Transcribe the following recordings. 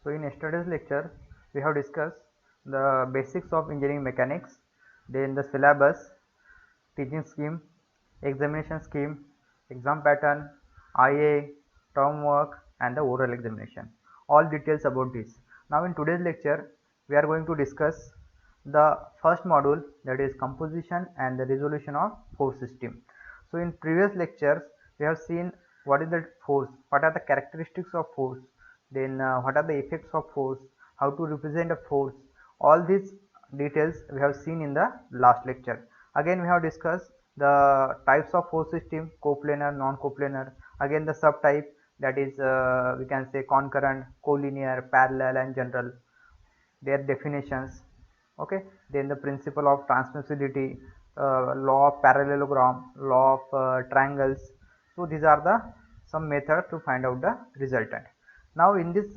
So in yesterday's lecture, we have discussed the basics of engineering mechanics, then the syllabus, teaching scheme, examination scheme, exam pattern, IA, term work, and the oral examination. All details about this. Now in today's lecture, we are going to discuss the first module, that is composition and the resolution of force system. So in previous lectures, we have seen what is the force, what are the characteristics of force, then what are the effects of force, how to represent a force. All these details we have seen in the last lecture. Again we have discussed the types of force system: coplanar, non-coplanar. Again the subtype, that is we can say concurrent, collinear, parallel, and general, their definitions. Okay, then the principle of transmissibility, law of parallelogram, law of triangles. So these are the some method to find out the resultant. Now in this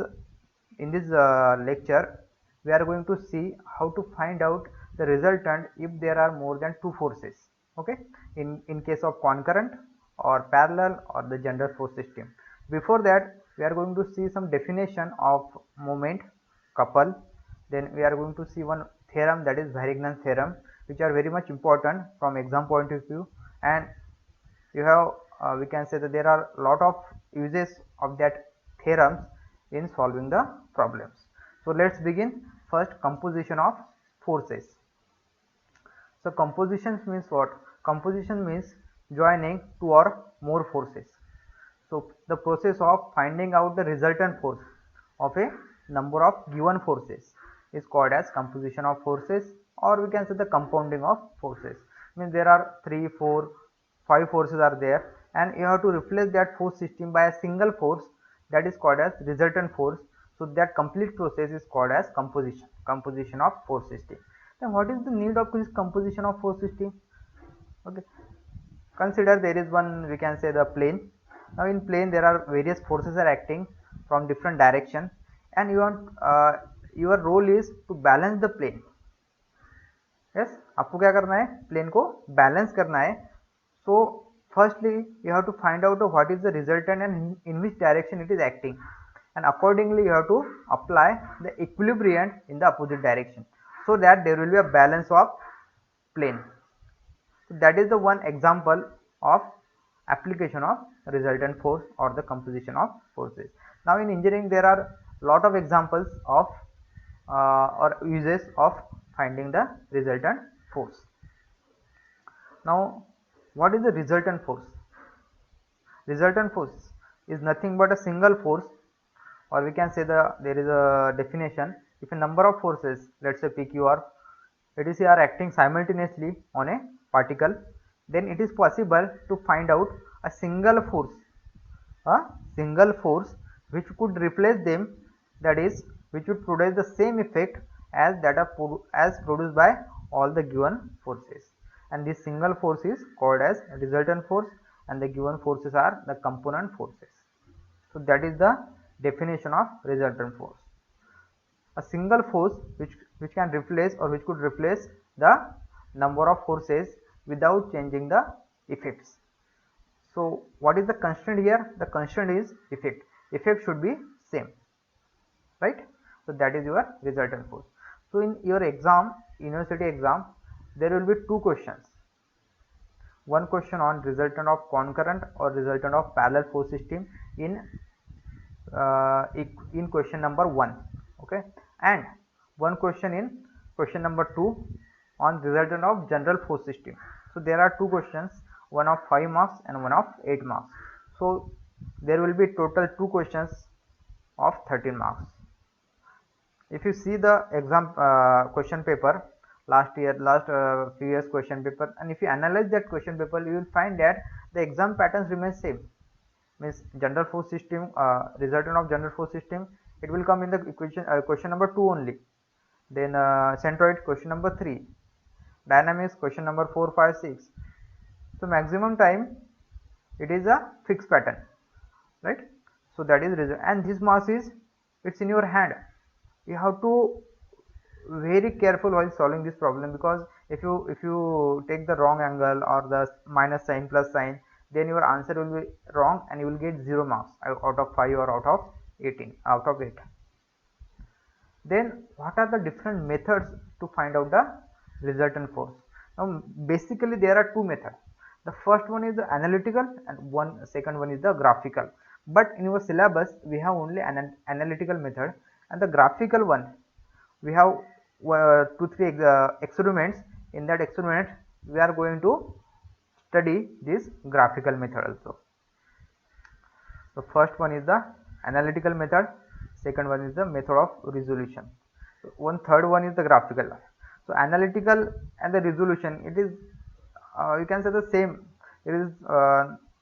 lecture, we are going to see how to find out the resultant if there are more than two forces. Okay, in case of concurrent or parallel or the general force system. Before that, we are going to see some definition of moment, couple. Then we are going to see one theorem, that is Varignan's theorem, which are very much important from exam point of view. And you have we can say that there are a lot of uses of that theorems in solving the problems. So let's begin. First, composition of forces. So composition means what? Composition means joining two or more forces. So the process of finding out the resultant force of a number of given forces is called as composition of forces, or we can say the compounding of forces. Means there are 3, 4, 5 forces are there, and you have to replace that force system by a single force, that is called as resultant force. So that complete process is called as composition of force system. Then what is the need of this composition of force system? Okay, consider there is one, we can say, the plane. Now in plane there are various forces are acting from different direction, and you want your role is to balance the plane. Yes, आपको क्या करना है? Plane को balance करना है. So firstly you have to find out what is the resultant and in which direction it is acting, and accordingly you have to apply the equilibrium in the opposite direction, so that there will be a balance of plane. So that is the one example of application of resultant force or the composition of forces. Now in engineering there are lot of examples of or uses of finding the resultant force. Now what is the resultant force? Resultant force is nothing but a single force, or we can say there is a definition. If a number of forces, let's say PQR, etc., are acting simultaneously on a particle, then it is possible to find out a single force which could replace them, that is which would produce the same effect as produced by all the given forces, and this single force is called as resultant force, and the given forces are the component forces. So that is the definition of resultant force: a single force which can replace or which could replace the number of forces without changing the effects. So what is the constraint here? The constraint is effect. Effect should be same, right? So that is your resultant force. So in your exam, university exam, there will be two questions. One question on resultant of concurrent or resultant of parallel force system in question number 1. Okay, and one question in question number 2 on resultant of general force system. So there are two questions, one of 5 marks and one of 8 marks. So there will be total two questions of 13 marks. If you see the exam question paper last few years question paper, and if you analyze that question paper, you will find that the exam patterns remain same. Means general force system, resultant of general force system, it will come in the equation question number 2 only. Then centroid question number 3, dynamics question number 4, 5, 6. So maximum time it is a fixed pattern, right? So that is result, and this mass is, it's in your hand. You have to very careful while solving this problem, because if you take the wrong angle or the minus sign plus sign, then your answer will be wrong and you will get 0 marks out of 5 or out of 8. Then what are the different methods to find out the resultant force? Now basically there are two methods. The first one is the analytical and second one is the graphical. But in your syllabus we have only an analytical method, and the graphical one we have 2-3 experiments. In that experiment we are going to study this graphical method also. The first one is the analytical method, second one is the method of resolution, one third one is the graphical. So analytical and the resolution, it is you can say the same. There is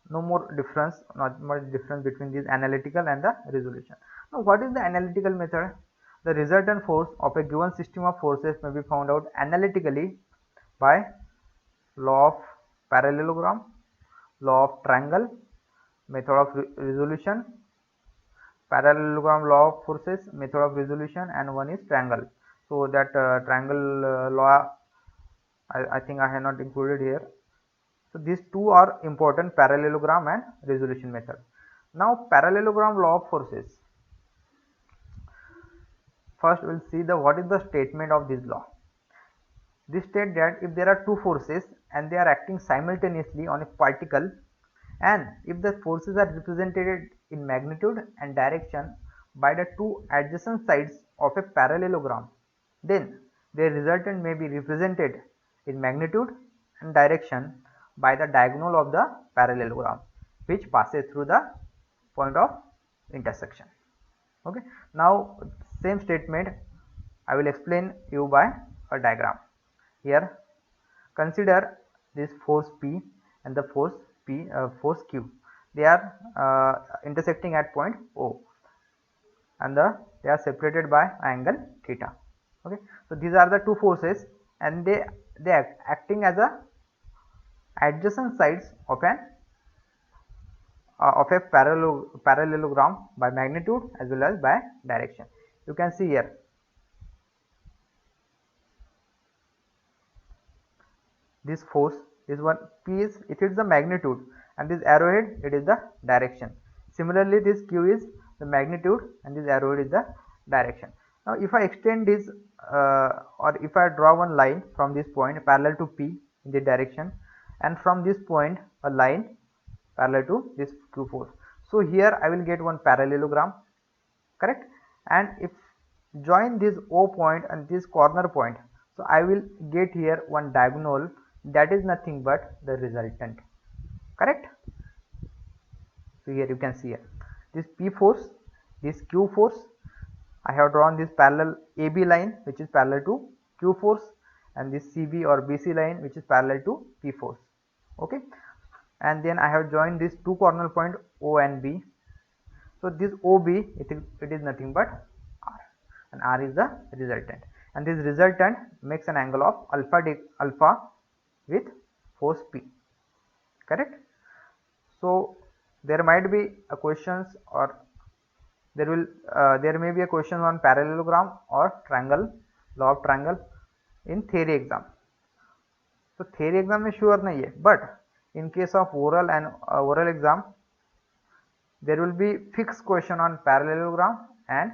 no more difference, not much difference between this analytical and the resolution. Now what is the analytical method? The resultant force of a given system of forces may be found out analytically by law of parallelogram, law of triangle, method of resolution, parallelogram law of forces, method of resolution, and one is triangle. So that triangle law I think I have not included here. So these two are important, parallelogram and resolution method. Now parallelogram law of forces. First we'll see the what is the statement of this law. This states that if there are two forces and they are acting simultaneously on a particle, and if the forces are represented in magnitude and direction by the two adjacent sides of a parallelogram, then their resultant may be represented in magnitude and direction by the diagonal of the parallelogram, which passes through the point of intersection. Okay, now same statement I will explain you by a diagram. Here consider this force P and the force force Q. They are intersecting at point O, and they are separated by angle theta. Okay, so these are the two forces, and they are acting as a adjacent sides of a parallelogram by magnitude as well as by direction. You can see here this force is one P is, it is the magnitude, and this arrowhead, it is the direction. Similarly this Q is the magnitude and this arrowhead is the direction. Now if I extend this or if I draw one line from this point parallel to P in the direction, and from this point a line parallel to this Q force, so here I will get one parallelogram, correct? And if join this O point and this corner point, so I will get here one diagonal, that is nothing but the resultant, correct? So here you can see here this P force, this Q force, I have drawn this parallel AB line which is parallel to Q force, and this CB or BC line which is parallel to P force. Okay, and then I have joined these two corner point O and B. So this OB, it is nothing but R, and R is the resultant, and this resultant makes an angle of alpha with force P, correct? So there might be a questions, or there may be a question on parallelogram or triangle, law of triangle in theory exam. So theory exam में sure नहीं है, but in case of oral and oral exam there will be fixed question on parallelogram and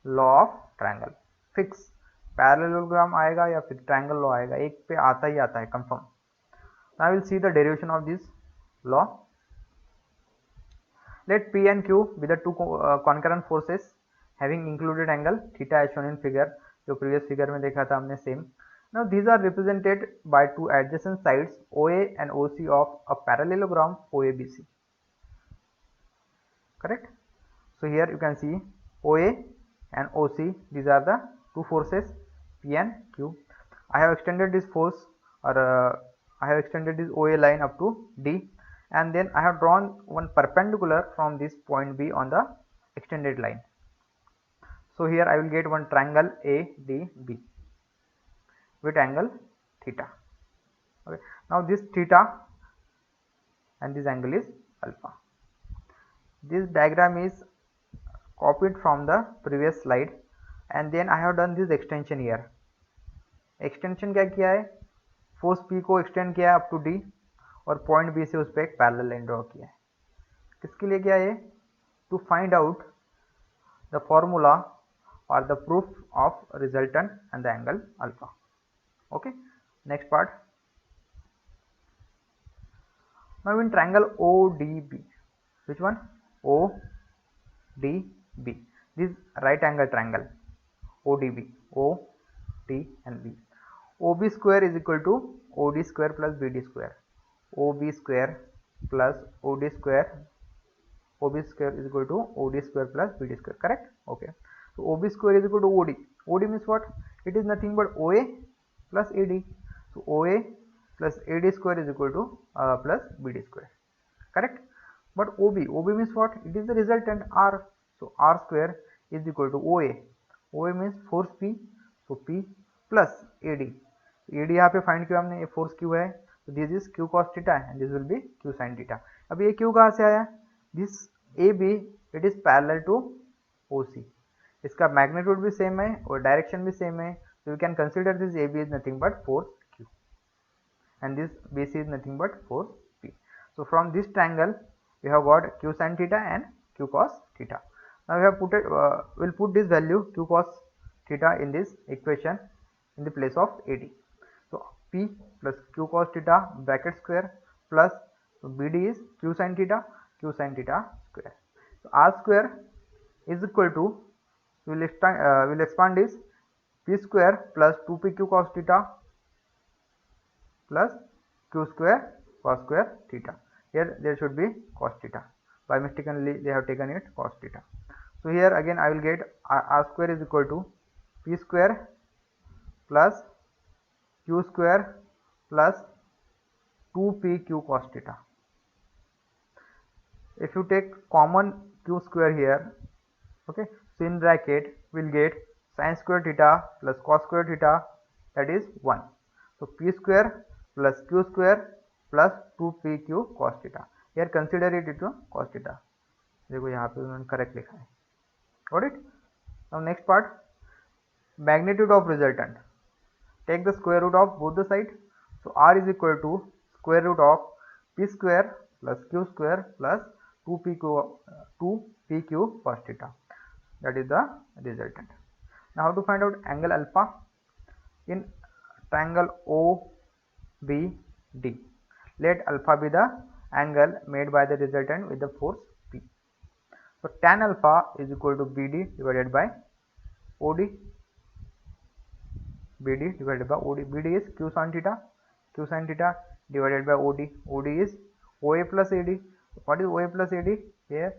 law of triangle. Fix parallelogram आएगा या फिर triangle law आएगा, एक पे आता ही आता है confirm. Now I will see the derivation of this law. Let P and Q be the two concurrent forces having included angle theta as shown in figure, जो previous figure में देखा था हमने same. Now these are represented by two adjacent sides OA and OC of a parallelogram OABC, correct? So here you can see OA and OC, these are the two forces P and Q. I have extended this force, or I have extended this OA line up to D, and then I have drawn one perpendicular from this point B on the extended line. So here I will get one triangle ADB with angle theta. Okay, now this theta and this angle is alpha. This diagram is copied from the previous slide, and then I have done this extension here. Extension क्या किया है, force P को extend किया up to D और point B से उस पर एक पैरेलल लाइन ड्रॉ किया है. किसके लिए किया है? To find out the formula or the proof of resultant and the angle alpha. Okay, next part. Now in triangle ODB, which one? ODB, this right angle triangle ODB, O, D and B. OB square is equal to OD square plus BD square. OB square plus OD square. OB square is equal to OD square plus BD square, correct? Okay. So OB square is equal to OD. OD means what? It is nothing but OA plus AD. So OA plus AD square is equal to plus BD square, correct? But OB means what? It is the resultant R. So R square is equal to OA. OA means force P. So P plus AD. AD यहाँ पे find किया हमने, ये force Q है, तो this is Q cos theta and this will be Q sin theta. अब ये Q कहाँ से आया? This AB it is parallel to OC. इसका मैग्नीट्यूड भी सेम है और डायरेक्शन भी सेम है, so you can consider this AB is nothing but force Q and this BC is nothing but force P. So from this triangle we have got Q sin theta and Q cos theta. Now we have put it, we'll put this value Q cos theta in this equation in the place of AD. So P plus Q cos theta bracket square plus BD is Q sin theta square. So R square is equal to, we'll expand this, P square plus 2PQ cos theta plus Q square cos square theta. Here there should be cos theta. By mistakenly they have taken it cos theta. So here again I will get R square is equal to P square plus Q square plus 2PQ cos theta. If you take common Q square here, okay, so in bracket we'll get sin square theta plus cos square theta, that is 1. So P square plus Q square plus 2PQ cos theta. Here consider it into cos theta. देखो यहाँ पे उन्होंने correct लिखा है. Got it? Now next part, magnitude of resultant. Take the square root of both the sides. So R is equal to square root of P square plus Q square plus 2PQ cos theta. That is the resultant. Now how to find out angle alpha? In triangle OBD, let alpha be the angle made by the resultant with the force P. So tan alpha is equal to BD divided by OD. BD divided by OD. BD is Q sin theta divided by OD. OD is OA plus AD. What is OA plus AD? Here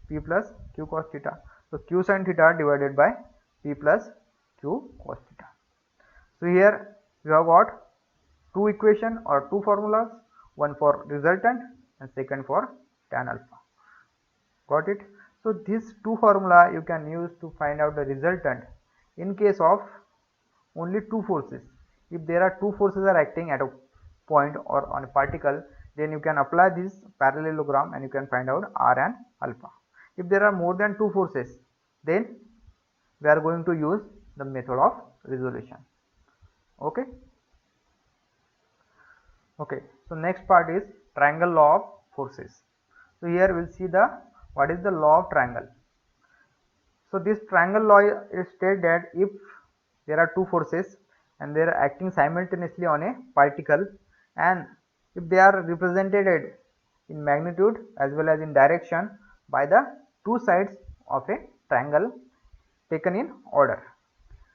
P plus Q cos theta. So Q sin theta divided by P plus Q cos theta. So here we have got two equation or two formulas, one for resultant and second for tan alpha. Got it? So this two formula you can use to find out the resultant in case of only two forces. If there are two forces are acting at a point or on a particle, then you can apply this parallelogram and you can find out R and alpha. If there are more than two forces, then we are going to use the method of resolution. Okay. Okay. So next part is triangle law of forces. So here we'll see the what is the law of triangle. So this triangle law is stated that if there are two forces and they are acting simultaneously on a particle, and if they are represented in magnitude as well as in direction by the two sides of a triangle taken in order,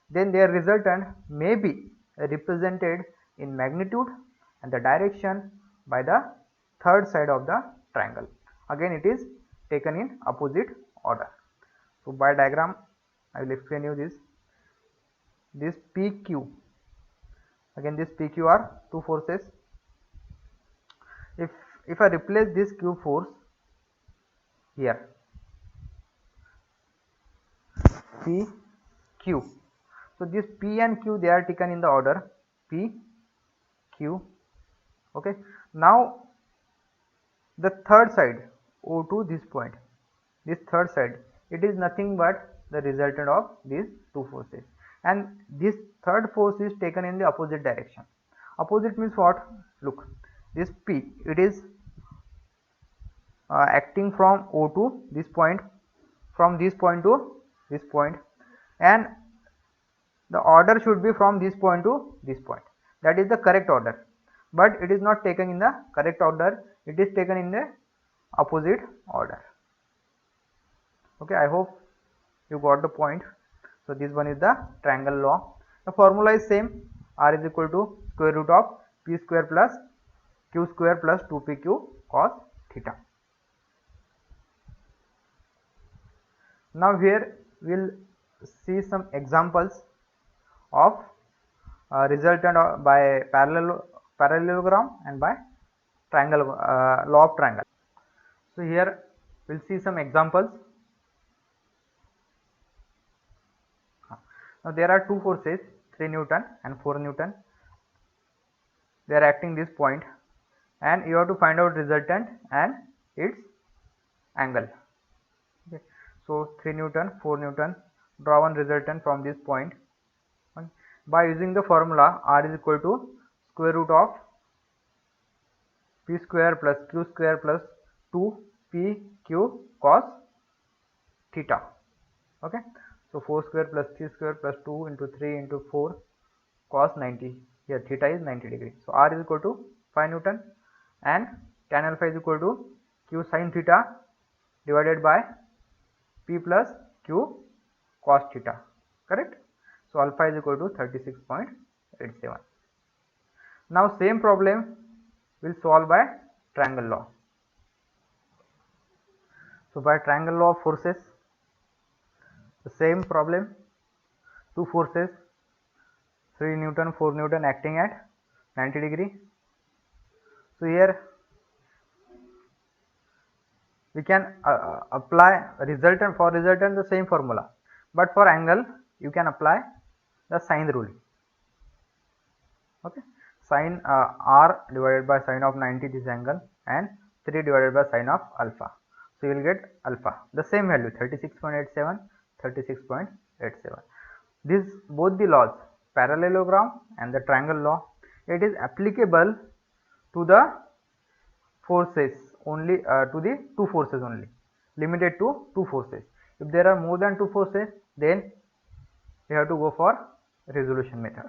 then their resultant may be represented in magnitude and the direction by the third side of the triangle. Again it is taken in opposite order. So by diagram I will explain you this. This PQ, again this PQ are two forces. If I replace this Q force here, PQ, so this P and Q they are taken in the order P, Q. Okay. Now the third side O to this point, this third side, it is nothing but the resultant of these two forces, and this third force is taken in the opposite direction. Opposite means what? Look, this P, it is acting from O to this point, from this point to this point, and the order should be from this point to this point. That is the correct order, but it is not taken in the correct order, it is taken in the opposite order. Okay, I hope you got the point. So this one is the triangle law. The formula is same, r is equal to square root of p square plus q square plus 2pq cos theta. Now here we'll see some examples of resultant by parallelogram and by triangle law of triangle. So here we'll see some examples. Now there are two forces, 3 Newton and 4 Newton. They are acting this point, and you have to find out resultant and its angle. Okay. So 3 Newton, 4 Newton, draw one resultant from this point. Okay. By using the formula r is equal to square root of p square plus q square plus 2pq cos theta. Okay. So 4 square plus 3 square plus 2 into 3 into 4 cos 90. Here theta is 90 degree. So r is equal to 5 Newton and tan alpha is equal to q sin theta divided by p plus q cos theta. Correct? So alpha is equal to 36.87. Now same problem will solve by triangle law. So by triangle law of forces, the same problem, two forces, 3 Newton, 4 Newton acting at 90 degree. So here we can apply resultant, for resultant the same formula, but for angle you can apply the sine rule. Okay, sine r divided by sine of 90 this angle and 3 divided by sine of alpha. So you will get alpha, the same value 36.87, 36.87. This both the laws, parallelogram and the triangle law, it is applicable to the forces only, to the two forces only, limited to two forces. If there are more than two forces, then we have to go for resolution method.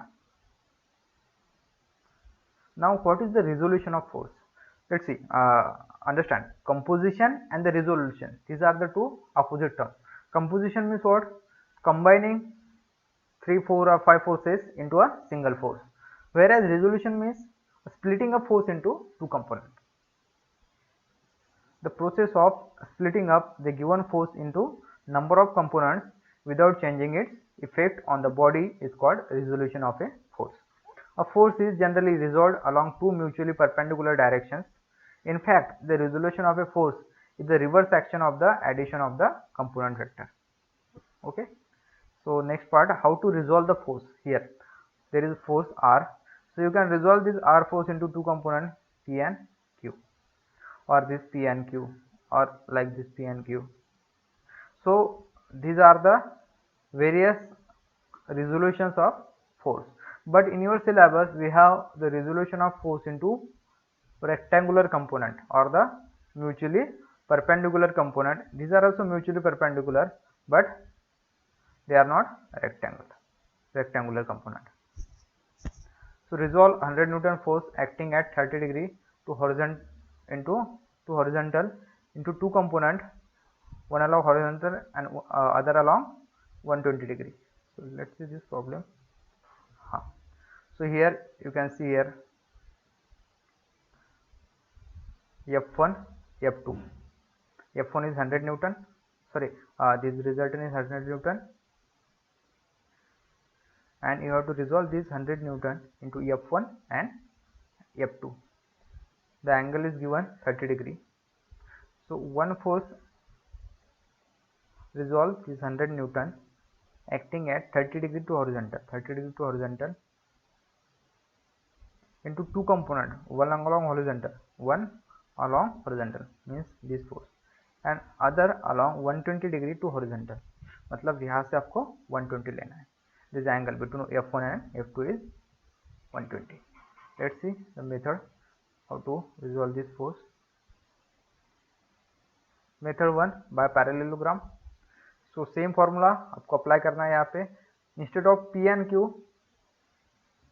Now what is the resolution of force? Let's see, understand composition and the resolution, these are the two opposite terms. Composition means what? Combining 3, 4 or 5 forces into a single force, whereas resolution means splitting a force into two components. The process of splitting up the given force into number of components without changing its effect on the body is called resolution of a force. A force is generally resolved along two mutually perpendicular directions. In fact, the resolution of a force is the reverse action of the addition of the component vector. Okay. So next part, how to resolve the force. Here there is force R, so you can resolve this R force into two components, P and Q, or this P and Q, or like this P and Q. So these are the various resolutions of force, but in your syllabus we have the resolution of force into rectangular component or the mutually perpendicular component. These are also mutually perpendicular, but they are not rectangular component. So resolve 100 Newton force acting at 30 degree to horizontal into two component, one along horizontal and other along 120 degree. So let's see this problem. So here you can see here F1, F2. F1 is 100 Newton. Sorry, this resultant is 100 Newton, and you have to resolve this 100 Newton into F1 and F2. The angle is given 30 degree. So one force resolve is 100 Newton acting at 30 degree to horizontal, into two component, one along horizontal, one along horizontal means this force, and other along 120 degree to horizontal. मतलब यहाँ से आपको 120 लेना है. This angle between F1 and F2 is 120. Let's see the method how to resolve this force. Method 1, by parallelogram. So same formula आपको apply करना है यहाँ पे. Instead of P and Q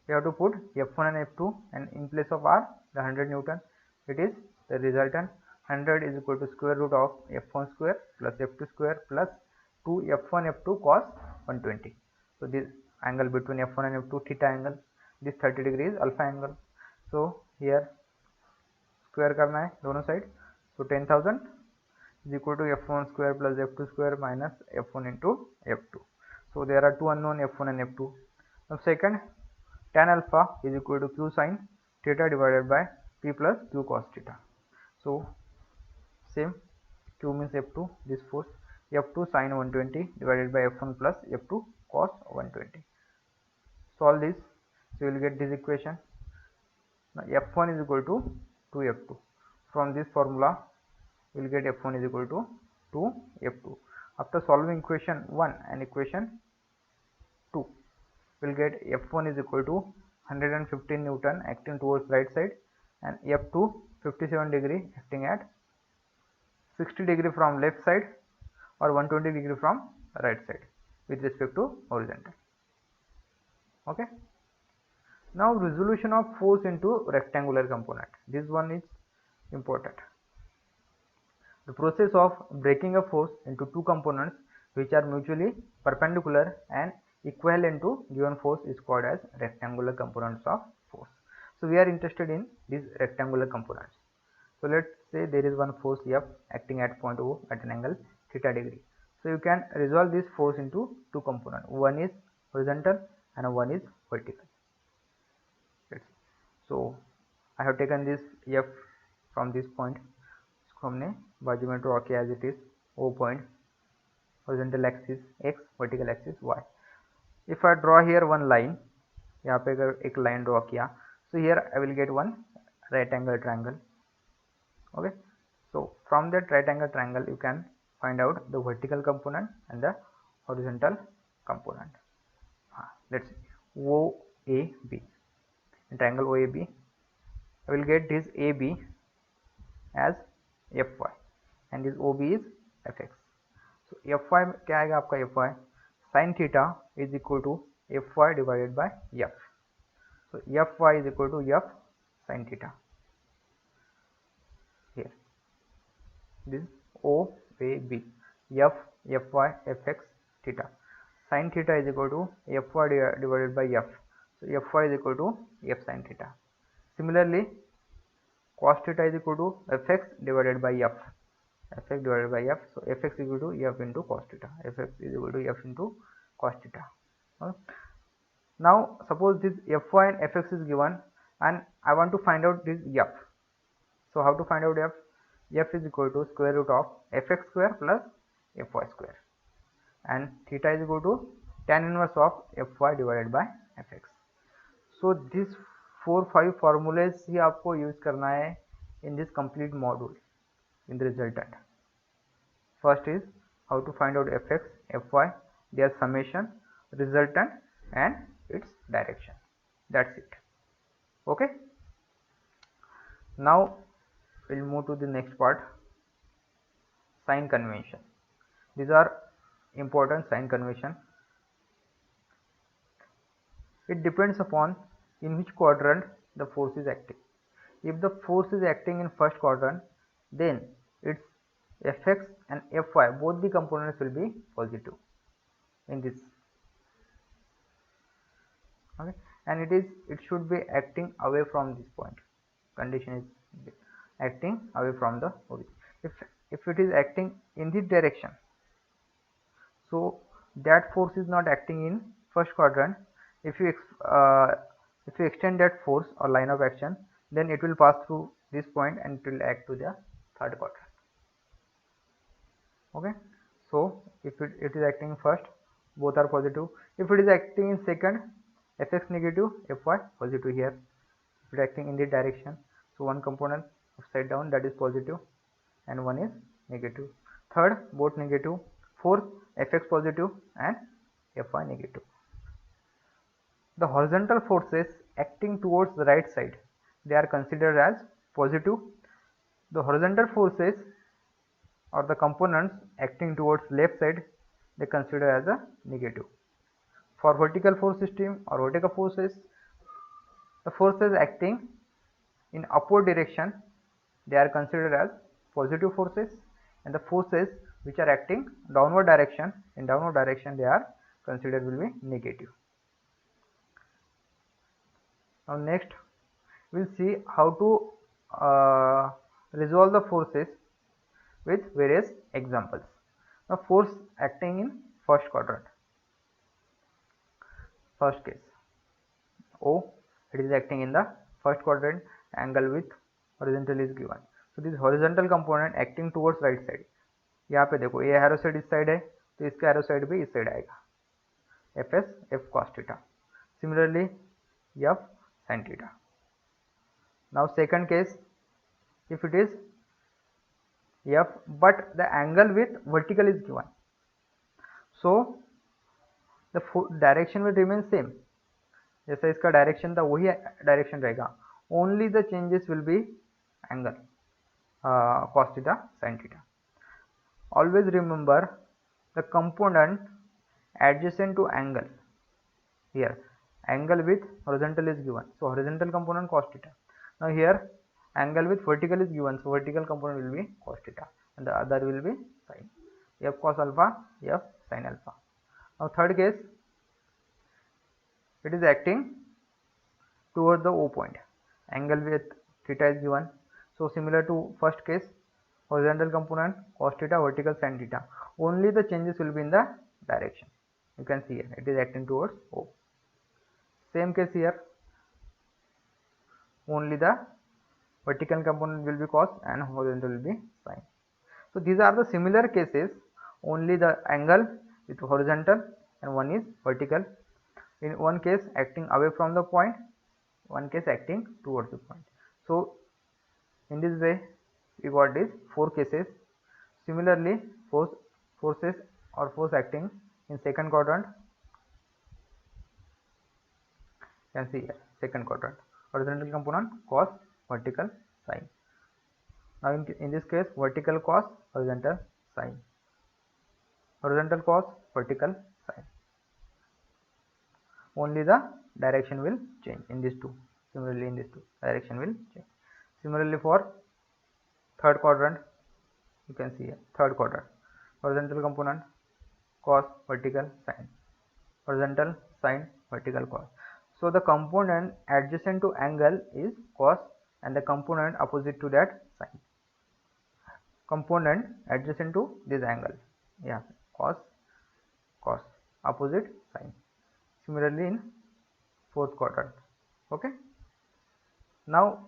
you have to put F1 and F2, and in place of R the 100 Newton. It is the resultant 100 is equal to square root of F1 square plus F2 square plus 2 F1 F2 cos 120. So this angle between F1 and F2 theta angle, this 30 degree is alpha angle. So here square करना है दोनों side. So 10,000 is equal to F1 square plus F2 square minus F1 into F2. So there are two unknown F1 and F2. Now second, tan alpha is equal to Q sin theta divided by P plus Q cos theta. So same, Q means F2, this force, F2 sin 120 divided by F1 plus F2 cos 120. Solve this, so you will get this equation. Now F1 is equal to 2F2. From this formula we will get F1 is equal to 2F2. After solving equation 1 and equation 2, we will get F1 is equal to 115 Newton acting towards right side, and F2 57 degree acting at 60 degree from left side or 120 degree from right side with respect to horizontal. Okay. Now resolution of force into rectangular component. This one is important. The process of breaking a force into two components which are mutually perpendicular and equivalent to given force is called as rectangular components of force. So we are interested in these rectangular components. So let's say there is one force F acting at point O at an angle theta degree. So you can resolve this force into two components. One is horizontal and one is vertical. So I have taken this F from this point. हमने बाजू में draw किया as it is O point, horizontal axis x, vertical axis y. If I draw here one line, यहाँ पे अगर एक line draw किया, so here I will get one right angle triangle. Okay, so from that right angle triangle you can find out the vertical component and the horizontal component. Let's see, OAB, triangle OAB, I will get this AB as Fy and this OB is Fx. So Fy क्या आएगा आपका Fy, sin theta is equal to Fy divided by F. So Fy is equal to F sin theta. Here this OAB, F, Fy, Fx, theta. Sin theta is equal to Fy divided by F. So Fy is equal to F sin theta. Similarly, cos theta is equal to Fx divided by F. Fx divided by F. So Fx is equal to F into cos theta. Fx is equal to F into cos theta. Now suppose this Fy and Fx is given and I want to find out this F. So how to find out F? F is equal to square root of Fx square plus Fy square, and theta is equal to tan inverse of Fy divided by Fx. So this 4-5 formulas ही आपको use करना है in this complete module in the resultant. First is how to find out Fx, Fy, their summation, resultant and its direction. That's it. Okay. Now we'll move to the next part, sign convention. These are important sign convention. It depends upon in which quadrant the force is acting. If the force is acting in first quadrant, then its Fx and Fy, both the components will be positive in this. Okay, and it should be acting away from this point. Condition is acting away from the origin. If it is acting in this direction, so that force is not acting in first quadrant. If you extend that force or line of action, then it will pass through this point and it will act to the third quadrant. Okay, so if it is acting first, both are positive. If it is acting in second, Fx negative, Fy positive here. If it is acting in this direction, so one component upside down, that is positive and one is negative. Third, both negative. Fourth, Fx positive and Fy negative. The horizontal forces acting towards the right side, they are considered as positive. The horizontal forces or the components acting towards left side, they consider as a negative. For vertical force system or vertical forces, the forces acting in upward direction, they are considered as positive forces, and the forces which are acting downward direction, in downward direction, they are considered will be negative. Now next we'll see how to resolve the forces with various examples. Now force acting in first quadrant. First case, O, it is acting in the first quadrant, angle with horizontal is given. So this horizontal component acting towards right side. यहाँ पे देखो ये arrow side इस side है तो इसका arrow side भी इस साइड आएगा, F S F cos theta. Similarly F sin theta. Now second case, if it is f but the angle with vertical is given, so the direction will remain same. जैसा इसका direction था वही direction रहेगा, only the changes will be angle cos theta sin theta. Always remember the component adjacent to angle. Here angle with horizontal is given, so horizontal component cos theta. Now here angle with vertical is given, so vertical component will be cos theta and the other will be sin, f cos alpha, f sin alpha. Now third case, it is acting towards the O point, angle with theta is given, so similar to first case, horizontal component cos theta, vertical sin theta, only the changes will be in the direction. You can see here it is acting towards O. Same case here, only the vertical component will be cos and horizontal will be sin. So these are the similar cases, only the angle with horizontal and one is vertical. In one case acting away from the point, one case acting towards the point. So in this way we got these 4 cases. Similarly forces or force acting in second quadrant, you can see here second quadrant, horizontal component cos, vertical sin. Now in this case vertical cos, horizontal sin, horizontal cos, vertical sin, only the direction will change in these two. Similarly in these two direction will change. Similarly for third quadrant, you can see here third quadrant, horizontal component cos, vertical sin, horizontal sin, vertical cos. So the component adjacent to angle is cos and the component opposite to that sin. Component adjacent to this angle, yeah, cos, cos, opposite sin. Similarly in fourth quadrant. Okay. Now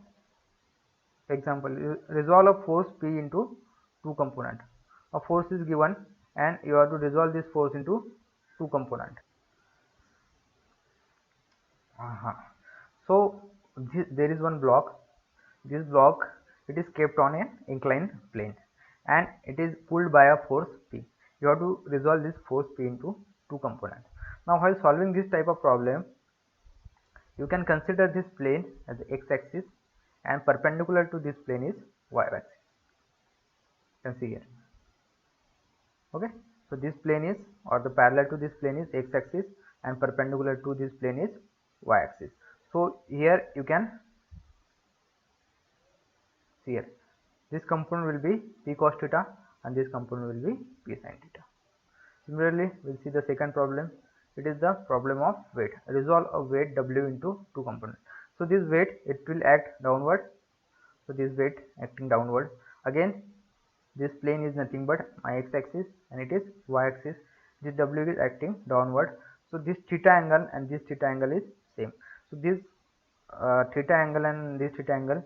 example, resolve a force P into two component. A force is given and you have to resolve this force into two component. So there is one block. This block, it is kept on an inclined plane and it is pulled by a force P. You have to resolve this force P into two components. Now while solving this type of problem, you can consider this plane as x-axis and perpendicular to this plane is y-axis. You can see here. Okay, so this plane is, or the parallel to this plane is x-axis and perpendicular to this plane is y-axis. So here you can see here this component will be p cos theta and this component will be p sin theta. Similarly we'll see the second problem. It is the problem of weight. Resolve a weight W into two components. So this weight, it will act downward, so this weight acting downward. Again this plane is nothing but my x-axis and it is y-axis. This W is acting downward, so this theta angle and this theta angle is same. So this theta angle and this theta angle,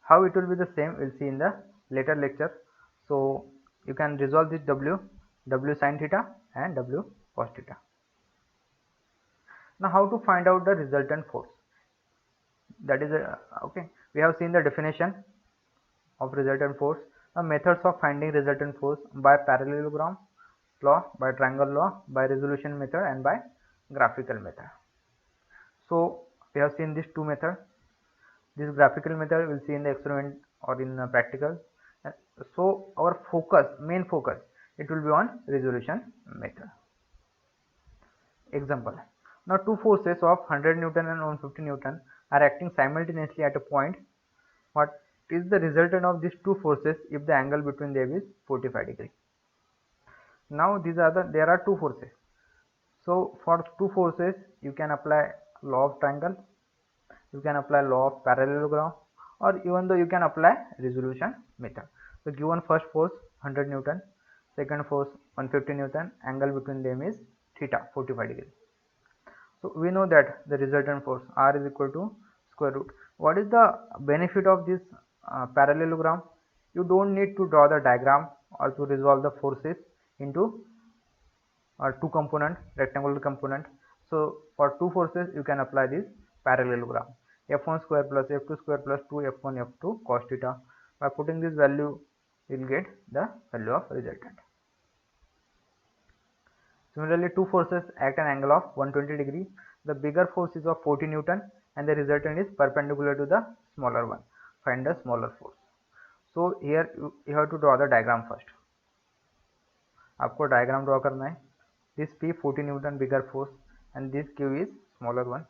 how it will be the same, we'll see in the later lecture. So you can resolve this W sin theta and W cos theta. Now how to find out the resultant force? That is okay, we have seen the definition of resultant force. Now methods of finding resultant force: by parallelogram law, by triangle law, by resolution method and by graphical method. So we have seen these two methods. This graphical method we'll see in the experiment or in practical. So our focus, main focus, it will be on resolution method. Example. Now two forces of 100 Newton and 150 Newton are acting simultaneously at a point. What is the resultant of these two forces if the angle between them is 45 degree? Now there are two forces. So for two forces you can apply law of triangle, you can apply law of parallelogram, or even though you can apply resolution method. So given first force 100 Newton, second force 150 Newton, angle between them is theta 45 degree. So we know that the resultant force R is equal to square root. What is the benefit of this parallelogram? You don't need to draw the diagram or to resolve the forces into two component, rectangular component. So for two forces you can apply this parallelogram. F1 square plus F2 square plus 2 F1 F2 cos theta. By putting this value you will get the value of resultant. Similarly, two forces act an angle of 120 degree. The bigger force is of 40 Newton and the resultant is perpendicular to the smaller one. Find the smaller force. So here you have to draw the diagram first. आपको diagram draw करना है. This P 40 Newton bigger force and this Q is smaller one.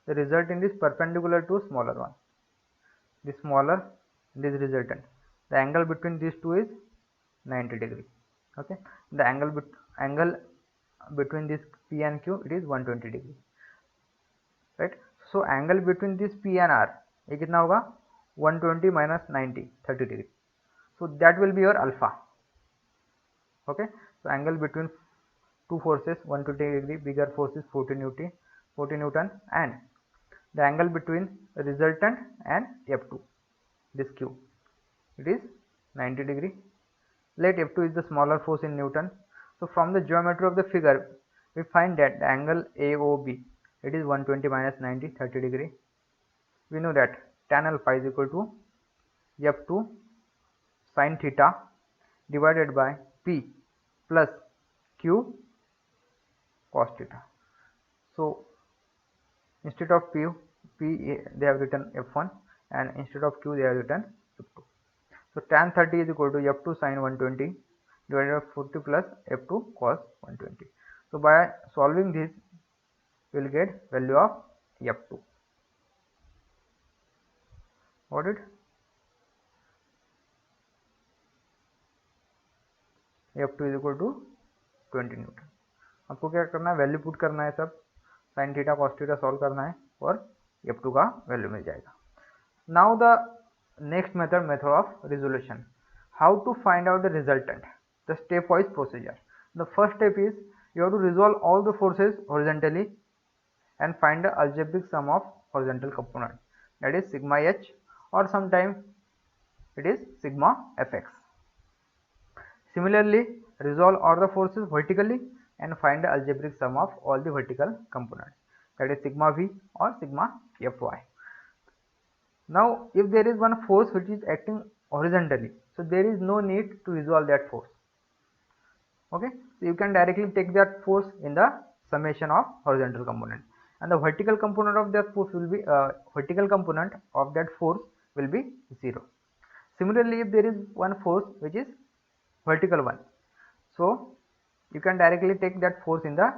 The resultant is perpendicular to smaller one. This smaller, this resultant. The angle between these two is 90 degree. Okay. The angle between this P and Q, it is 120 degree, right? So angle between this P and R ये कितना होगा 120 minus 90 30 degree. So that will be your alpha. Okay. So angle between two forces 120 degree, bigger force is 40 Newton and the angle between resultant and F2, this Q, it is 90 degree. Let F2 is the smaller force in Newton. So from the geometry of the figure, we find that the angle AOB, it is 120 minus 90, 30 degree. We know that tan alpha is equal to F2 sin theta divided by P plus Q cos theta. So instead of P they have written F1 and instead of Q they have written F2. So tan 30 is equal to F2 sin 120 divided by 40 plus F2 cos 120. So by solving this, we will get value of F2. Got it? F2 is equal to 20 Newton. आपको क्या करना है, value put करना है, सब sin theta cos theta solve करना है और F2 का वैल्यू मिल जाएगा. Now the next method of resolution. How to find out the resultant? The stepwise procedure. The first step is you have to resolve all the forces horizontally and find the algebraic sum of horizontal component, that is sigma h, or sometimes it is sigma fx. Similarly, resolve all the forces vertically and find the algebraic sum of all the vertical components, that is sigma v or sigma fy. Now if there is one force which is acting horizontally, so there is no need to resolve that force. Okay, so you can directly take that force in the summation of horizontal component, and the vertical component of that force will be 0. Similarly, if there is one force which is vertical one, so you can directly take that force in the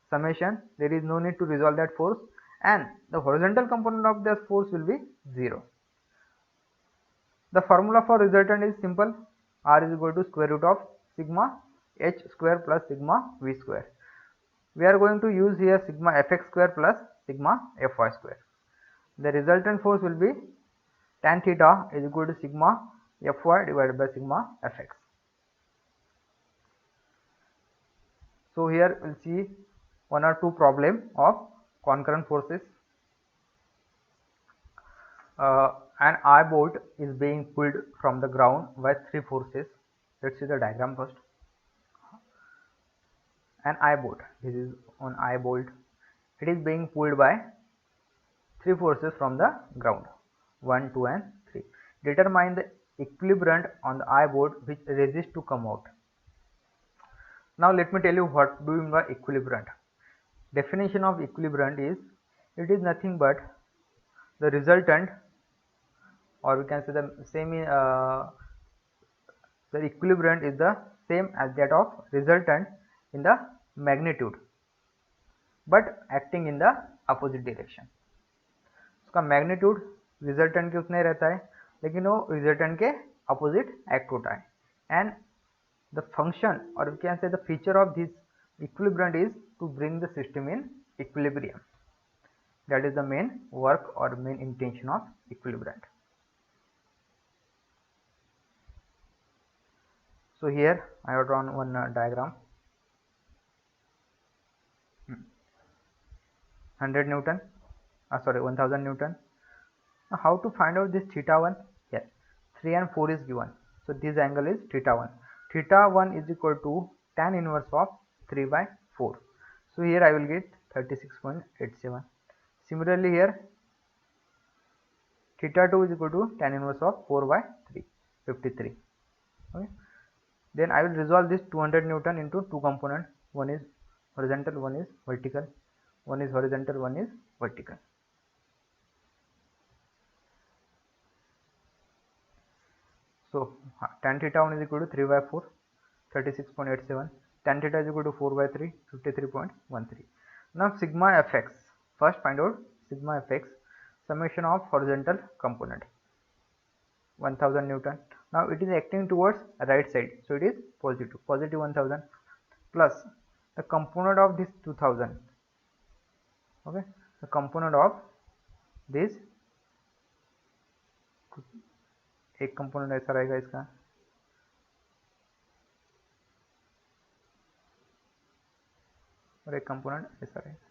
summation. There is no need to resolve that force, and the horizontal component of that force will be 0. The formula for resultant is simple. R is equal to square root of sigma h square plus sigma v square. We are going to use here sigma fx square plus sigma fy square. The resultant force will be tan theta is equal to sigma fy divided by sigma fx. So here we'll see one or two problem of concurrent forces. An eye bolt is being pulled from the ground by three forces. Let's see the diagram first. An eye bolt, this is an eye bolt, it is being pulled by three forces from the ground, 1, 2 and 3. Determine the equilibrium on the eye bolt which resists to come out. Now let me tell you what do you mean by equilibrium. Definition of equilibrium is, it is nothing but the resultant, or we can say the equilibrium is the same as that of resultant in the magnitude but acting in the opposite direction. उसका magnitude resultant के उतना ही रहता है लेकिन वो resultant के opposite act होता है एंड द फंक्शन और we can say the feature of this equilibrium is to bring the system in equilibrium. That is the main work or main intention of equilibrium. So here I have drawn one diagram. 100 Newton, sorry 1000 Newton. Now how to find out this theta 1? Here 3 and 4 is given. So this angle is theta 1. Theta 1 is equal to tan inverse of 3 by 4. So here I will get 36.87. Similarly here theta 2 is equal to tan inverse of 4 by 3, 53. Okay. Then I will resolve this 200 Newton into two components. One is horizontal, one is vertical. One is horizontal, one is vertical. So tan theta 1 is equal to 3 by 4, 36.87. Tan theta is equal to 4 by 3, 53.13. Now sigma fx. First find out sigma fx, summation of horizontal component 1000 Newton. Now it is acting towards right side, so it is positive 1000 plus the component of this 2000. Okay, the component of this एक component ऐसा रहेगा इसका और एक component ऐसा रहेगा.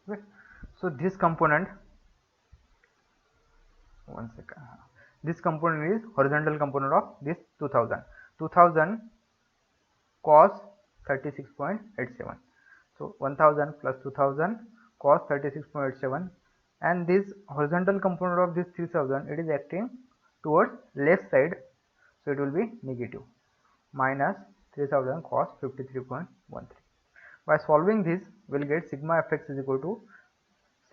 Okay. So this component, one second, this component is horizontal component of this 2000 cos 36.87. So 1000 plus 2000 cos 36.87, and this horizontal component of this 3000, it is acting towards left side, so it will be negative minus 3000 cos 53.13. By solving this, we will get sigma fx is equal to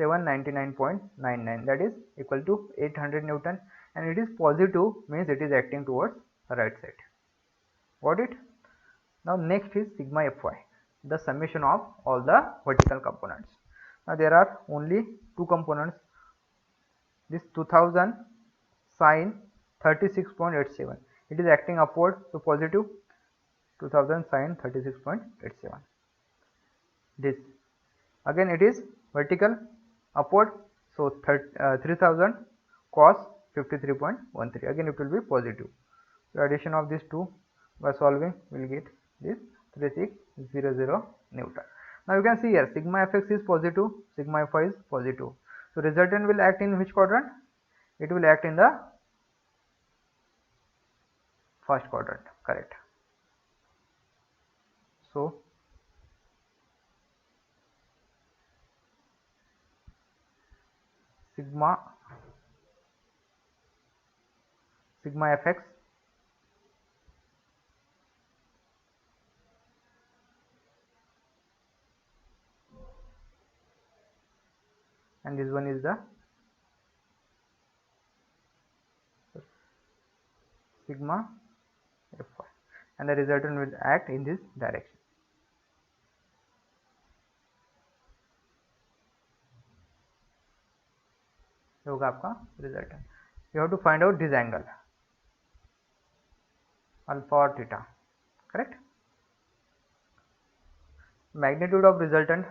799.99, that is equal to 800 Newton, and it is positive, means it is acting towards the right side. Got it? Now next is sigma fy, the summation of all the vertical components. Now there are only two components. This 2000 sin 36.87, it is acting upward, so positive 2000 sin 36.87. This again it is vertical upward, so 3000 cos 53.13, again it will be positive. So addition of these two, by solving we will get this 3600 Newton. Now you can see here sigma fx is positive, sigma fy is positive, so resultant will act in which quadrant? It will act in the first quadrant, correct. So sigma fx and this one is the sigma fy, and the resultant will act in this direction. ये होगा आपका resultant. You have to find out this angle alpha or theta, correct. Magnitude of resultant,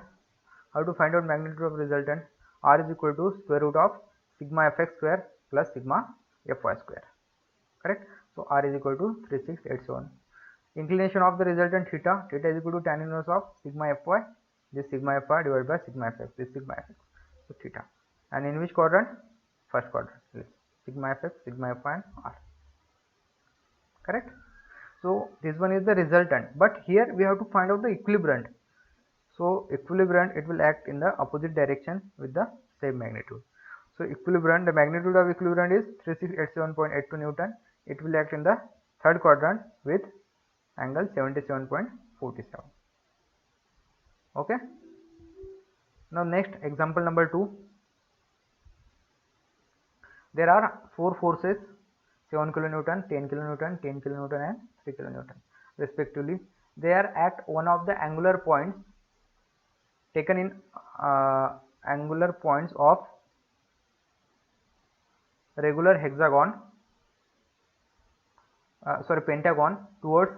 how to find out magnitude of resultant? R is equal to square root of sigma fx square plus sigma fy square, correct. So R is equal to 3687. Inclination of the resultant theta is equal to tan inverse of sigma fy, this sigma fy divided by sigma fx, this sigma fx, so theta. And in which quadrant? First quadrant. Sigma fx, sigma fy and R, correct. So this one is the resultant, but here we have to find out the equilibrium. So equilibrium, it will act in the opposite direction with the same magnitude. So equilibrium, the magnitude of equilibrium is 3687.82 Newton. It will act in the third quadrant with angle 77.47. Okay. Now next, example number 2. There are 4 forces, 7 kilonewton, 10 kilonewton, 10 kilonewton and 3 kilonewton respectively. They are at one of the angular points taken in angular points of regular hexagon, pentagon towards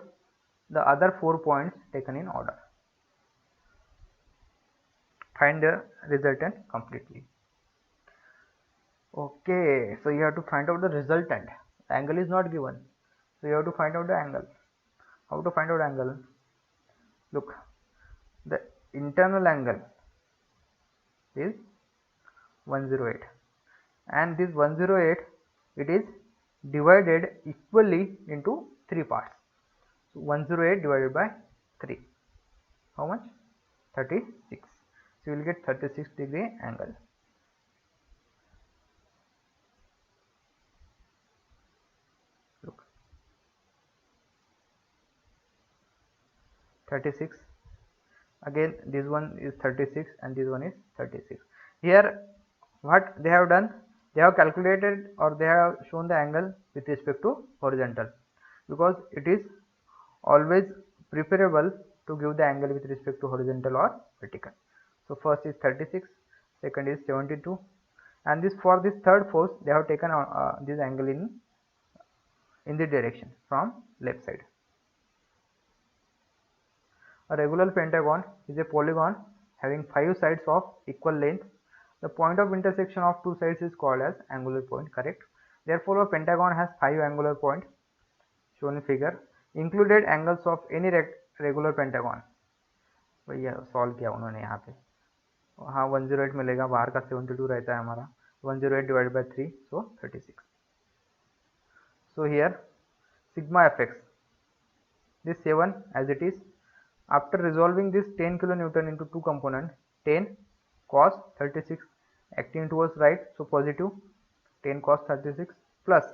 the other 4 points taken in order. Find the resultant completely. Okay, so you have to find out the resultant. The angle is not given, so you have to find out the angle. How to find out angle? Look, the internal angle is 108, and this 108, it is divided equally into 3 parts. So 108 divided by 3, how much? 36. So you will get 36-degree angle. Look, 36. Again, this one is 36 and this one is 36. Here what they have done, they have calculated or they have shown the angle with respect to horizontal, because it is always preferable to give the angle with respect to horizontal or vertical. So first is 36, second is 72, and this for this third force they have taken this angle in the direction from left side. A regular pentagon is a polygon having 5 sides of equal length. The point of intersection of 2 sides is called as angular point, correct? Therefore, a pentagon has 5 angular points shown in figure. Included angles of any regular pentagon. भैया solve किया उन्होंने यहाँ पे. हाँ 108 मिलेगा, बाहर का 72 रहता है हमारा. 108 divided by 3, so 36. So here sigma fx, this 7 as it is. After resolving this 10 kilonewton into 2 components, 10 cos 36 acting towards right, so positive 10 cos 36, plus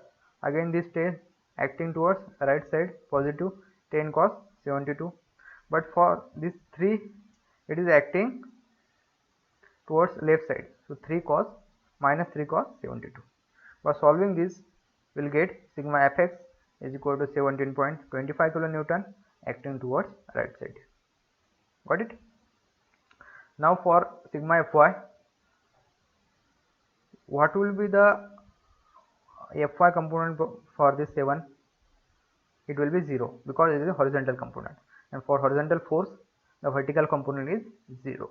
again this 10 acting towards right side, positive 10 cos 72. But for this 3, it is acting towards left side, so 3 cos minus 3 cos 72. By solving this, we will get sigma fx is equal to 17.25 kilonewton acting towards right side. Got it? Now for sigma fy, what will be the fy component for this 7? It will be 0 because it is a horizontal component, and for horizontal force the vertical component is 0.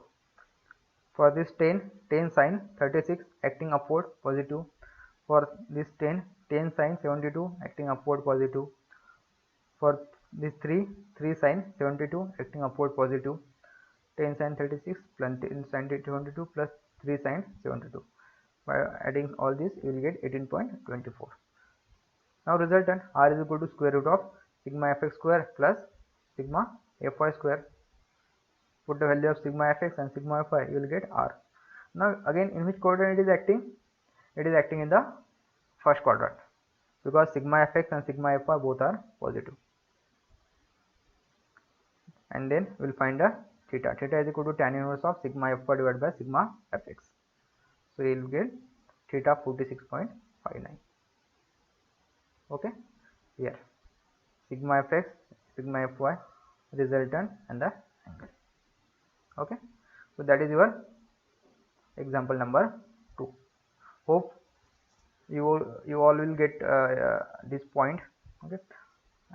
For this 10 sin 36 acting upward, positive. For this 10 sin 72 acting upward, positive. For this 3 sin 72 acting upward, positive. 10 sin 36 plus 10 sin 72 plus 3 sin 72. By adding all this, you will get 18.24. Now resultant r is equal to square root of sigma fx square plus sigma fy square. Put the value of sigma fx and sigma fy, you will get r. Now again, in which quadrant it is acting? It is acting in the first quadrant, because sigma fx and sigma fy both are positive. And then we will find the theta. Theta is equal to tan inverse of sigma fy divided by sigma fx. So you will get theta 46.59. Okay, here sigma fx, sigma fy, resultant and the angle. Okay, so that is your example number 2. Hope you all will get this point. Okay,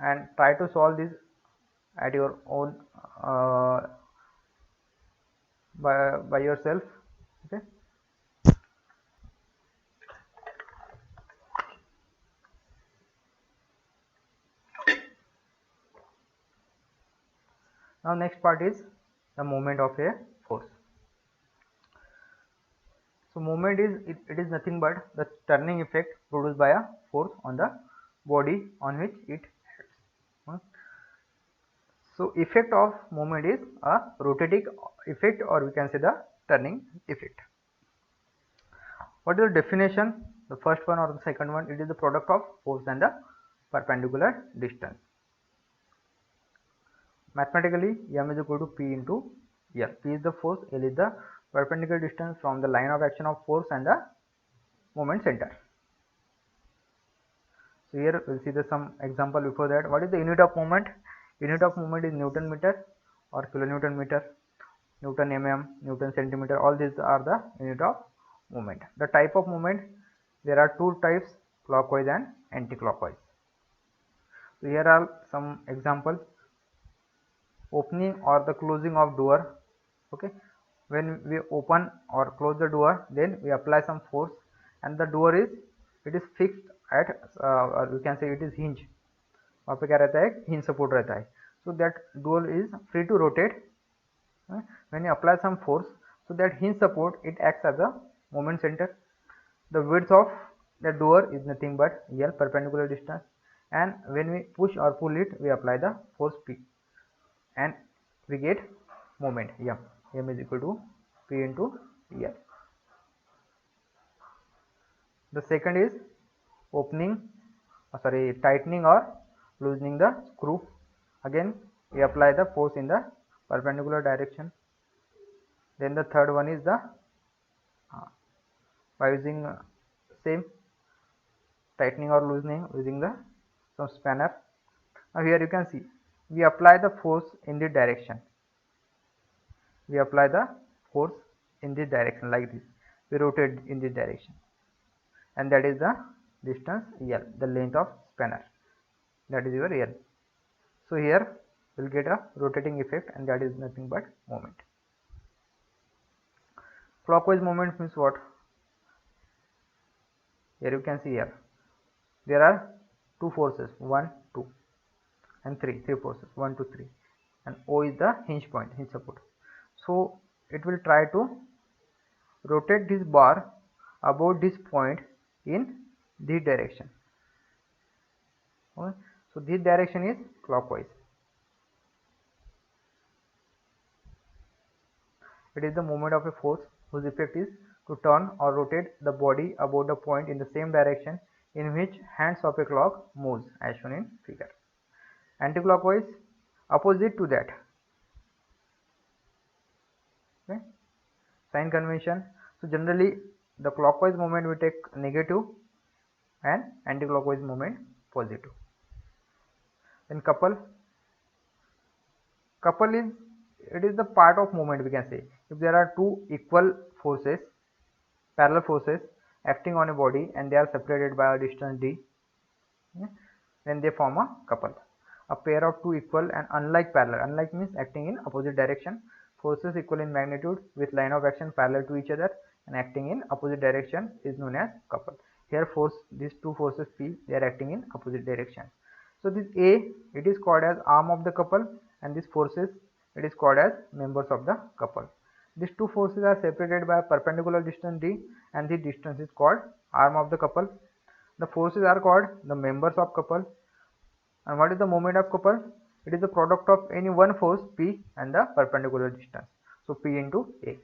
and try to solve this at your own by yourself. Okay. Now next part is the moment of a force. So moment is it is nothing but the turning effect produced by a force on the body on which it acts. So effect of moment is a rotating effect, or we can say the turning effect. What is the definition? The first one or the second one? It is the product of force and the perpendicular distance. Mathematically, m is equal to p into l. P is the force, l is the perpendicular distance from the line of action of force and the moment center. So here we'll see the some example before that. What is the unit of moment? Unit of moment is Newton meter or kilonewton meter, Newton mm, Newton centimeter. All these are the unit of moment. The type of moment, there are two types, clockwise and anti-clockwise. So here are some examples. Opening or the closing of door. Okay, when we open or close the door, then we apply some force, and the door is fixed at or we can say it is hinge. वहाँ पे क्या रहता है, hinge support रहता है. So that door is free to rotate. When you apply some force, so that hinge support, it acts as a moment center. The width of the door is nothing but L, perpendicular distance, and when we push or pull it, we apply the force P, and we get moment M. M is equal to P into L. The second is tightening or loosening the screw. Again, we apply the force in the perpendicular direction. Then the third one is the by using same tightening or loosening using the some spanner. Now here you can see we apply the force in the direction. We apply the force in this direction like this. We rotate in this direction, and that is the distance L, the length of spanner. That is your L. So here we'll get a rotating effect, and that is nothing but moment. Clockwise moment means what? Here you can see here there are two forces, 1, 2 and 3 forces, 1, 2, 3, and O is the hinge point, hinge support. So it will try to rotate this bar about this point in this direction. Okay. So this direction is clockwise. It is the movement of a force whose effect is to turn or rotate the body about the point in the same direction in which hands of a clock moves, as shown in figure. Anti-clockwise, opposite to that. Okay. Sign convention. So generally the clockwise movement we take negative and anti-clockwise movement positive. Then couple is, it is the part of movement, we can say. If there are two equal forces, parallel forces acting on a body, and they are separated by a distance d, then they form a couple. A pair of two equal and unlike parallel, unlike means acting in opposite direction, forces equal in magnitude with line of action parallel to each other and acting in opposite direction is known as couple. Here these two forces P, they are acting in opposite direction. So this A, it is called as arm of the couple, and these forces, it is called as members of the couple. These two forces are separated by a perpendicular distance d, and the distance is called arm of the couple. The forces are called the members of couple. And what is the moment of couple? It is the product of any one force P and the perpendicular distance. So P into A.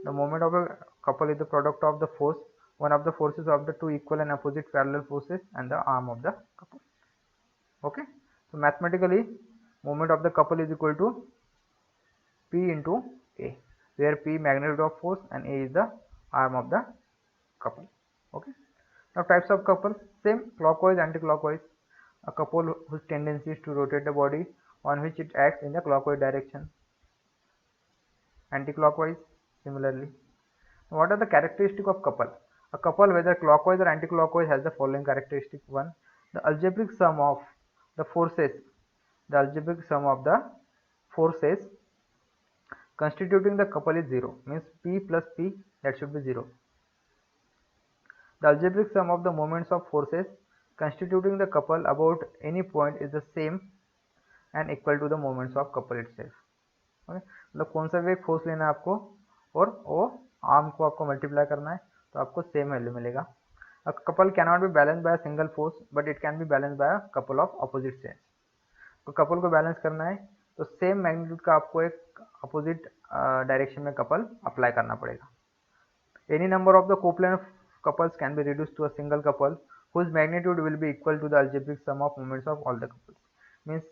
The moment of a couple is the product of the force, one of the forces of the two equal and opposite parallel forces, and the arm of the couple. Okay. So mathematically, moment of the couple is equal to P into A, where P magnitude of force and A is the arm of the couple. Okay. Now types of couple, same, clockwise, anti-clockwise. A couple whose tendency is to rotate the body on which it acts in the clockwise direction. Anti-clockwise, similarly. What are the characteristics of couple? A couple, whether clockwise or anti-clockwise, has the following characteristic. 1. The algebraic sum of the forces, constituting the couple is 0, means P plus P, that should be 0. The algebraic sum of the moments of forces constituting the couple about any point is the same and equal to the moments of couple itself. Okay? मतलब कौन सा भी एक force लेना है आपको और वो आर्म को आपको मल्टीप्लाई करना है, तो आपको सेम वैल्यू मिलेगा. A couple cannot be balanced by a single force, but it can be balanced by a couple of opposite sets. तो कपल को बैलेंस करना है तो सेम मैग्नीट्यूड का आपको एक अपोजिट डायरेक्शन में कपल अप्लाई करना पड़ेगा. Any number of the coplanar couples can be reduced to a single couple whose magnitude will be equal to the algebraic sum of moments of all the couples. Means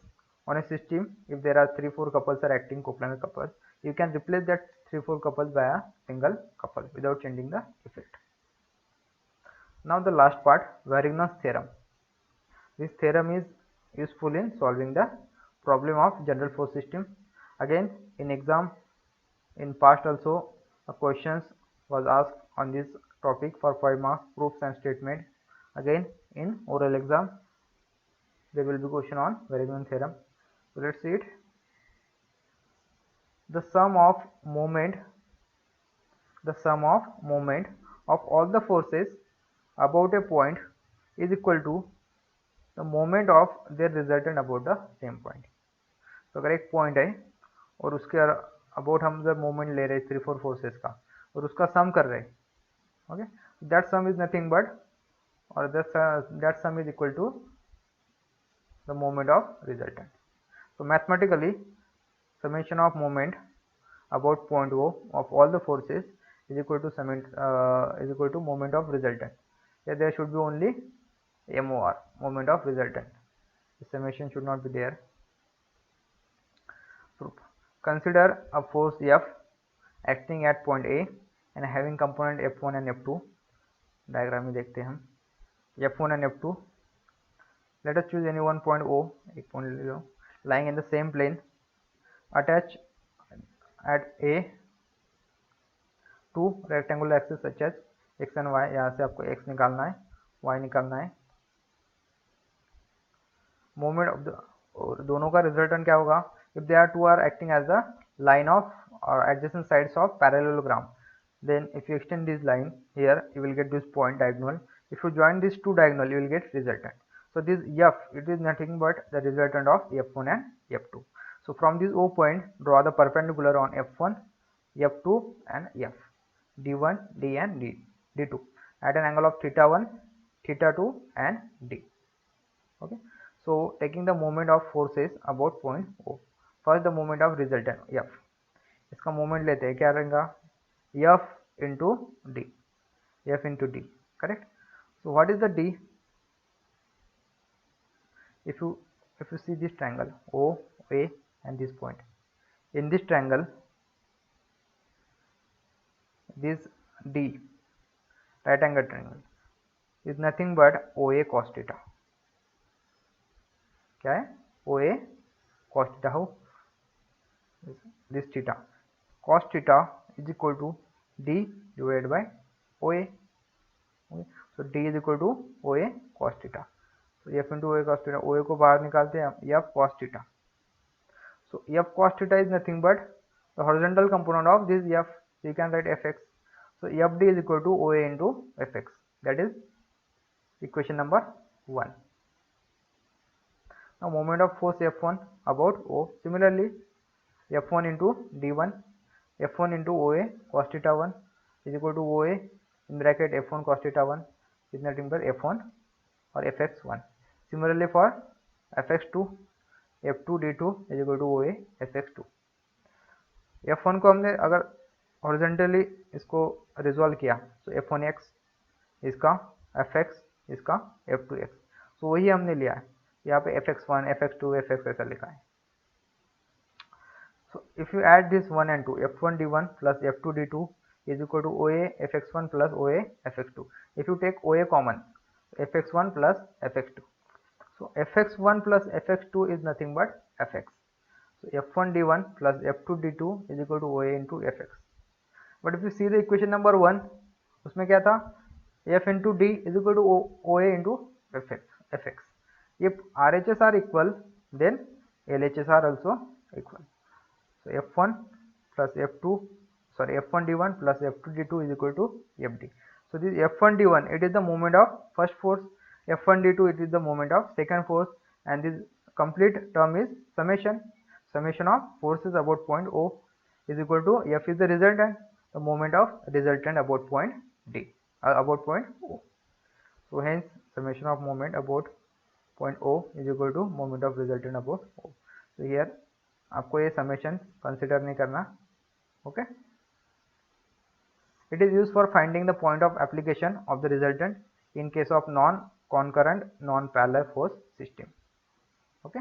on a system if there are 3-4 couples are acting coplanar couples, you can replace that 3-4 couples by a single couple without changing the effect. Now the last part, Varignon's theorem. This theorem is useful in solving the problem of general force system. Again, in exam, in past also, a questions was asked on this topic for 5 marks, proofs and statement. Again, in oral exam, there will be question on Varignon theorem. So let's see it. The sum of moment of all the forces about a point is equal to the moment of their resultant about the same point. तो अगर एक point है और उसके about हम जब moment ले रहे 3-4 फोर्सेस का और उसका सम कर रहे, okay, that sum is nothing but और that sum is equal to the moment of resultant. So mathematically, summation of moment about point O of all the forces is equal to moment of resultant. Here there should be only MOR, moment of resultant. The summation should not be there. Proof. Consider a force F acting at point A and having component F1 and F2. Diagram में देखते हैं हम F1 and F2. Let us choose any one point O, एक point ले लो, lying in the same plane. Attach at A two rectangular axes such as x and y. यहाँ से आपको x निकालना है, y निकालना है. मोमेंट ऑफ द दोनों का रिजल्टेंट क्या होगा? If they are two are acting as the line of or adjacent sides of parallelogram, then if you extend this line here, you will get this point diagonal. If you join these two diagonal, you will get resultant. So this F, it is nothing but the resultant of F1 and F2. So from this O point, draw the perpendicular on F1, F2 and F, D1, D and D2 at an angle of θ1, θ2 and D. Okay. So taking the moment of forces about point O. First the moment of resultant F. इसका moment लेते हैं, क्या रहेगा? F into D. F into D. Correct. So what is the D? If you see this triangle O, A and this point, in this triangle, this D, right angle triangle, is nothing but OA cos theta. क्या है? OA cos theta. How? This theta. Cos theta is equal to D divided by OA. Okay. So D is equal to OA cos theta. So F into OA cos theta. OA को बाहर निकालते हैं, F cos theta. So F cos theta is nothing but the horizontal component of this F. So you can write Fx. So Fd is equal to OA into Fx. That is equation number 1. Now moment of force F1 about O. Similarly, F1 into D1, F1 into OA cos theta 1 is equal to OA in bracket F1 cos theta 1 is nothing but F1 or Fx1. Similarly for Fx2, F2 D2 is equal to OA Fx2. F1 को हमने अगर horizontally इसको resolve किया तो F1x इसका Fx इसका F2x. तो वही हमने लिया है, यहाँ पे Fx1, Fx2, Fx ऐसा लिखा है. So if you add this 1 and 2, F1 D1 plus F2 D2 is equal to OA Fx1 plus OA Fx2. If you take OA common, Fx1 plus Fx2. So Fx1 plus Fx2 is nothing but Fx. So F1 D1 plus F2 D2 is equal to OA into Fx. But if you see the equation number 1, उसमें क्या था? F into D is equal to OA into Fx. If RHS are equal, then LHS are also equal. So F1 plus F1 D1 plus F2 D2 is equal to Fd. So this F1 D1, it is the moment of first force. F1 D2, it is the moment of second force, and this complete term is summation of forces about point O is equal to F is the resultant, the moment of resultant about point D, about point O. So hence summation of moment about point O is equal to moment of resultant about O. So here आपको ये summation consider नहीं करना. Okay. It is used for finding the point of application of the resultant in case of non-concurrent, non-parallel force system. Okay.